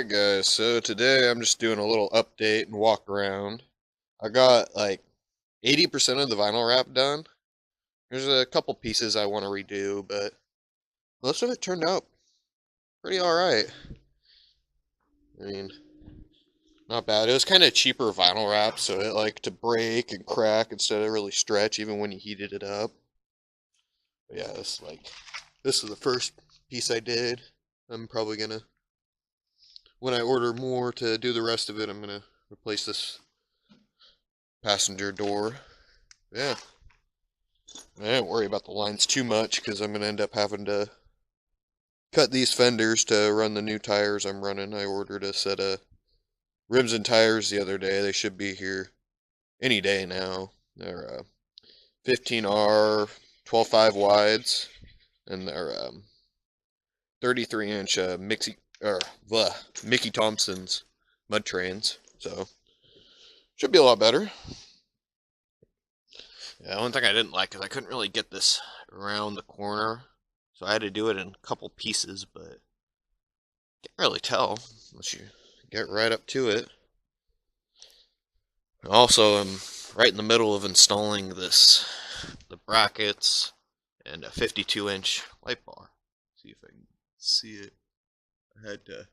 Alright guys, so today I'm just doing a little update and walk around. I got like 80% of the vinyl wrap done. There's a couple pieces I want to redo, but most of it turned out pretty alright. I mean, not bad. It was kind of cheaper vinyl wrap, so it like to break and crack instead of really stretch even when you heated it up. But yeah, this is the first piece I did. I'm probably gonna, when I order more to do the rest of it, I'm gonna replace this passenger door. Yeah, I didn't worry about the lines too much because I'm gonna end up having to cut these fenders to run the new tires I'm running. I ordered a set of rims and tires the other day. They should be here any day now. They're 15R 12.5 wides, and they're 33-inch Mickey Thompson's mud trains. So should be a lot better. Yeah, one thing I didn't like is I couldn't really get this around the corner, so I had to do it in a couple pieces, but can't really tell unless you get right up to it. Also, I'm right in the middle of installing the brackets and a 52-inch light bar. See if I can see it. I had to,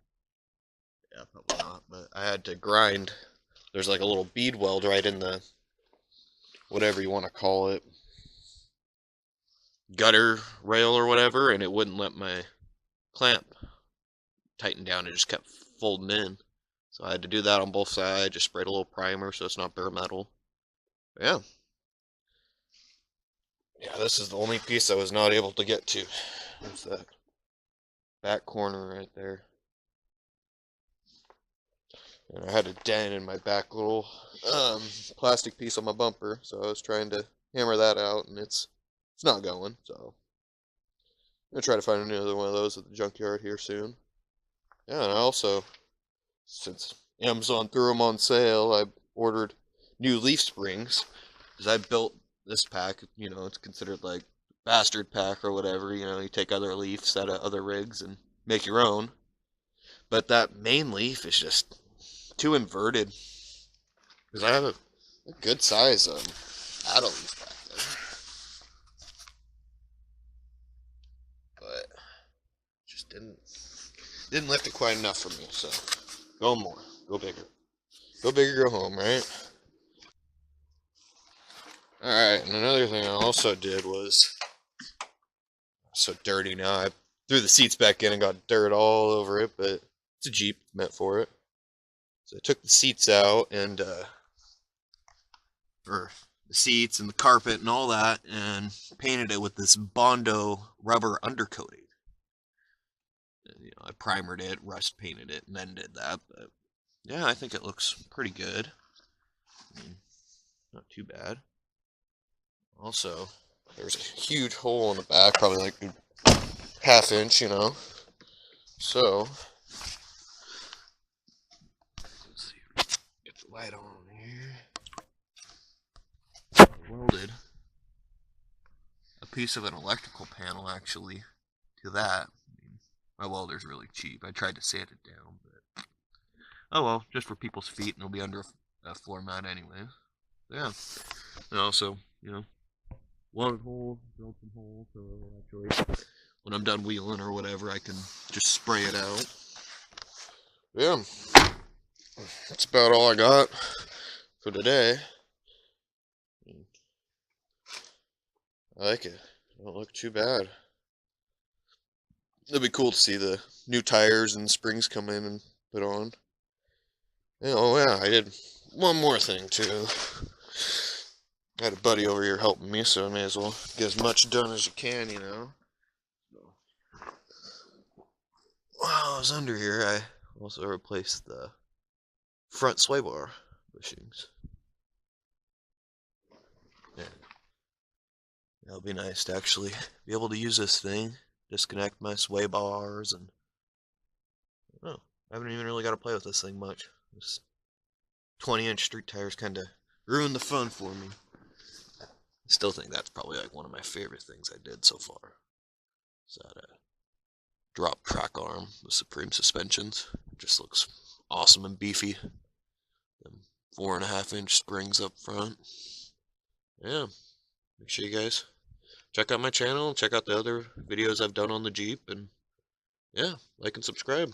yeah, probably not, but I had to grind. There's like a little bead weld right in the, whatever you want to call it, gutter rail or whatever, and it wouldn't let my clamp tighten down. It just kept folding in. So I had to do that on both sides, just sprayed a little primer so it's not bare metal. But yeah. Yeah, this is the only piece I was not able to get to. There's that back corner right there. And I had a dent in my back little plastic piece on my bumper, so I was trying to hammer that out, and it's not going, so I'm gonna try to find another one of those at the junkyard here soon. Yeah, and I also, since Amazon threw them on sale, I ordered new leaf springs, because I built this pack. It's considered like bastard pack or whatever. You take other leaves out of other rigs and make your own. But that main leaf is just too inverted, because I have a good size addle leaf back there, but just didn't lift it quite enough for me. So go more, go bigger, go home, right? All right, and another thing I also did was, so dirty now. I threw the seats back in and got dirt all over it, but it's a Jeep, meant for it. So I took the seats out and or the seats and the carpet and all that, and painted it with this Bondo rubber undercoating. And, I primered it, rust painted it, and then did that. But yeah, I think it looks pretty good. I mean, not too bad. Also, there's a huge hole in the back, probably like a half-inch, So, let's see, get the light on here. Welded a piece of an electrical panel actually to that. My welder's really cheap. I tried to sand it down, but oh well, just for people's feet, and it'll be under a floor mat anyway. Yeah, and also, welded hole, drilled some holes, so actually, when I'm done wheeling or whatever, I can just spray it out. Yeah, that's about all I got for today. I like it. It don't look too bad. It'd be cool to see the new tires and springs come in and put on. Oh yeah, I did one more thing too. I had a buddy over here helping me, so I may as well get as much done as you can, While I was under here, I also replaced the front sway bar bushings. Yeah. It'll be nice to actually be able to use this thing, disconnect my sway bars, and I haven't even really got to play with this thing much. This 20-inch street tires kind of ruined the fun for me. I still think that's probably like one of my favorite things I did so far. Is that drop track arm with Supreme suspensions. It just looks awesome and beefy. Them 4.5-inch springs up front. Yeah, make sure you guys check out my channel, check out the other videos I've done on the Jeep, and yeah, like and subscribe.